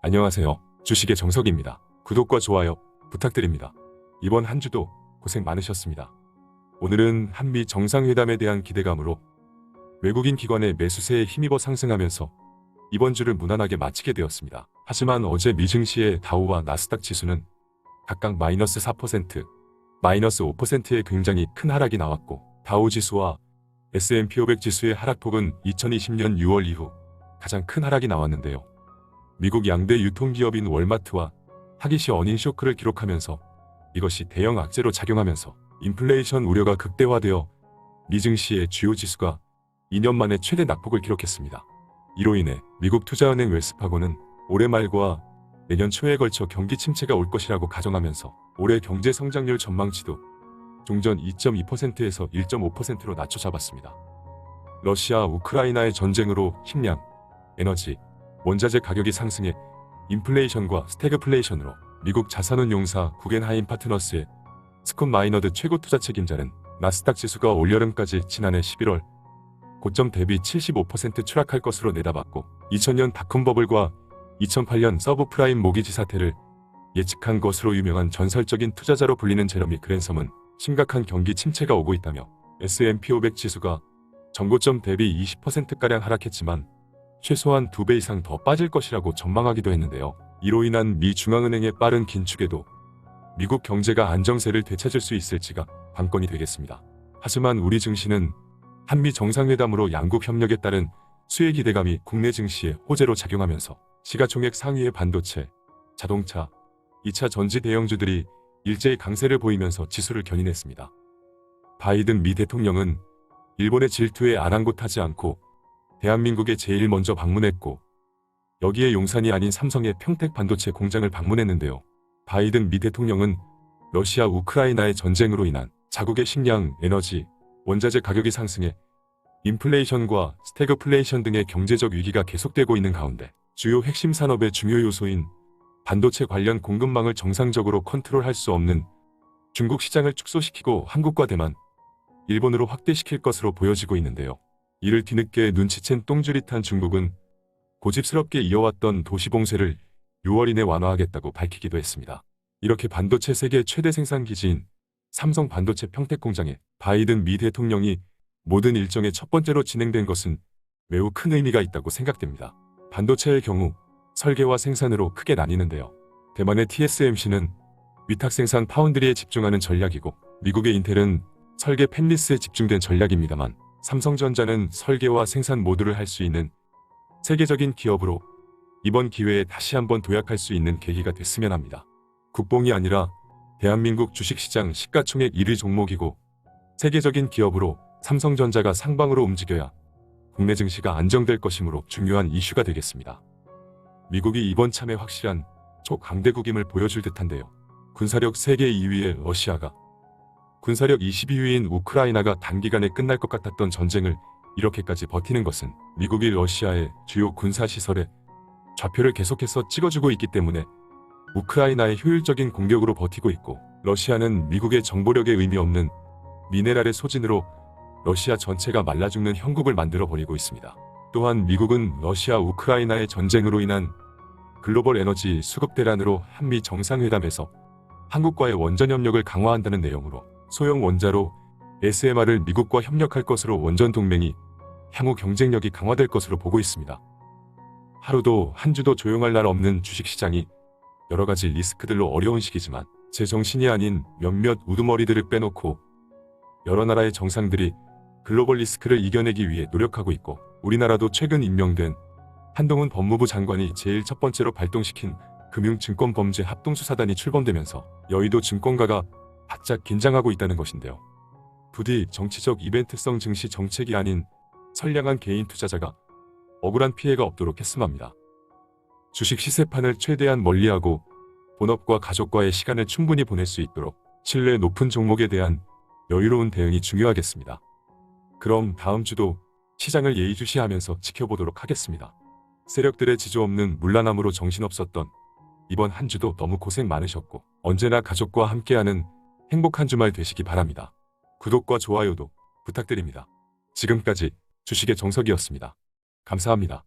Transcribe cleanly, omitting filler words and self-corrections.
안녕하세요. 주식의 정석입니다. 구독과 좋아요 부탁드립니다. 이번 한 주도 고생 많으셨습니다. 오늘은 한미 정상회담에 대한 기대감으로 외국인 기관의 매수세에 힘입어 상승하면서 이번 주를 무난하게 마치게 되었습니다. 하지만 어제 미 증시의 다우와 나스닥 지수는 각각 마이너스 4%, 마이너스 5%의 굉장히 큰 하락이 나왔고, 다우 지수와 S&P 500 지수의 하락폭은 2020년 6월 이후 가장 큰 하락이 나왔는데요. 미국 양대 유통기업인 월마트와 타깃이 어닝 쇼크를 기록하면서 이것이 대형 악재로 작용하면서 인플레이션 우려가 극대화되어 미 증시의 주요 지수가 2년 만에 최대 낙폭을 기록했습니다. 이로 인해 미국 투자은행 웰스파고는 올해 말과 내년 초에 걸쳐 경기 침체가 올 것이라고 가정하면서 올해 경제 성장률 전망치도 종전 2.2%에서 1.5%로 낮춰 잡았습니다. 러시아 우크라이나의 전쟁으로 식량, 에너지, 원자재 가격이 상승해 인플레이션과 스태그플레이션으로 미국 자산운용사 구겐하임 파트너스의 스콧 마이너드 최고 투자 책임자는 나스닥 지수가 올여름까지 지난해 11월 고점 대비 75% 추락할 것으로 내다봤고, 2000년 닷컴 버블과 2008년 서브프라임 모기지 사태를 예측한 것으로 유명한 전설적인 투자자로 불리는 제러미 그랜섬은 심각한 경기 침체가 오고 있다며 S&P 500 지수가 전고점 대비 20%가량 하락했지만 최소한 2배 이상 더 빠질 것이라고 전망하기도 했는데요. 이로 인한 미 중앙은행의 빠른 긴축에도 미국 경제가 안정세를 되찾을 수 있을지가 관건이 되겠습니다. 하지만 우리 증시는 한미 정상회담으로 양국 협력에 따른 수혜 기대감이 국내 증시에 호재로 작용하면서 시가총액 상위의 반도체, 자동차, 2차 전지 대형주들이 일제히 강세를 보이면서 지수를 견인했습니다. 바이든 미 대통령은 일본의 질투에 아랑곳하지 않고 대한민국에 제일 먼저 방문했고, 여기에 용산이 아닌 삼성의 평택 반도체 공장을 방문했는데요. 바이든 미 대통령은 러시아 우크라이나의 전쟁으로 인한 자국의 식량, 에너지, 원자재 가격이 상승해 인플레이션과 스태그플레이션 등의 경제적 위기가 계속되고 있는 가운데 주요 핵심 산업의 중요 요소인 반도체 관련 공급망을 정상적으로 컨트롤할 수 없는 중국 시장을 축소시키고 한국과 대만, 일본으로 확대시킬 것으로 보여지고 있는데요. 이를 뒤늦게 눈치챈 똥줄이 탄 중국은 고집스럽게 이어왔던 도시봉쇄를 6월 이내 완화하겠다고 밝히기도 했습니다. 이렇게 반도체 세계 최대 생산 기지인 삼성 반도체 평택 공장에 바이든 미 대통령이 모든 일정의 첫 번째로 진행된 것은 매우 큰 의미가 있다고 생각됩니다. 반도체의 경우 설계와 생산으로 크게 나뉘는데요. 대만의 TSMC는 위탁 생산 파운드리에 집중하는 전략이고, 미국의 인텔은 설계 팹리스에 집중된 전략입니다만, 삼성전자는 설계와 생산 모두를 할 수 있는 세계적인 기업으로 이번 기회에 다시 한번 도약할 수 있는 계기가 됐으면 합니다. 국뽕이 아니라 대한민국 주식시장 시가총액 1위 종목이고, 세계적인 기업으로 삼성전자가 상방으로 움직여야 국내 증시가 안정될 것이므로 중요한 이슈가 되겠습니다. 미국이 이번 참에 확실한 초강대국임을 보여줄 듯한데요. 군사력 세계 2위의 러시아가 군사력 22위인 우크라이나가 단기간에 끝날 것 같았던 전쟁을 이렇게까지 버티는 것은 미국이 러시아의 주요 군사시설에 좌표를 계속해서 찍어주고 있기 때문에 우크라이나의 효율적인 공격으로 버티고 있고, 러시아는 미국의 정보력에 의미 없는 미네랄의 소진으로 러시아 전체가 말라 죽는 형국을 만들어버리고 있습니다. 또한 미국은 러시아 우크라이나의 전쟁으로 인한 글로벌 에너지 수급 대란으로 한미 정상회담에서 한국과의 원전 협력을 강화한다는 내용으로 소형 원자로 SMR을 미국과 협력할 것으로 원전 동맹이 향후 경쟁력이 강화될 것으로 보고 있습니다. 하루도 한 주도 조용할 날 없는 주식시장이 여러가지 리스크들로 어려운 시기지만, 제정신이 아닌 몇몇 우두머리들을 빼놓고 여러 나라의 정상들이 글로벌 리스크를 이겨내기 위해 노력하고 있고, 우리나라도 최근 임명된 한동훈 법무부 장관이 제일 첫 번째로 발동시킨 금융증권범죄 합동수사단이 출범되면서 여의도 증권가가 바짝 긴장하고 있다는 것인데요. 부디 정치적 이벤트성 증시 정책이 아닌 선량한 개인 투자자가 억울한 피해가 없도록 했음 합니다. 주식 시세판을 최대한 멀리하고 본업과 가족과의 시간을 충분히 보낼 수 있도록 신뢰 높은 종목에 대한 여유로운 대응이 중요하겠습니다. 그럼 다음 주도 시장을 예의주시하면서 지켜보도록 하겠습니다. 세력들의 지조 없는 물란함으로 정신없었던 이번 한 주도 너무 고생 많으셨고, 언제나 가족과 함께하는 행복한 주말 되시기 바랍니다. 구독과 좋아요도 부탁드립니다. 지금까지 주식의 정석이었습니다. 감사합니다.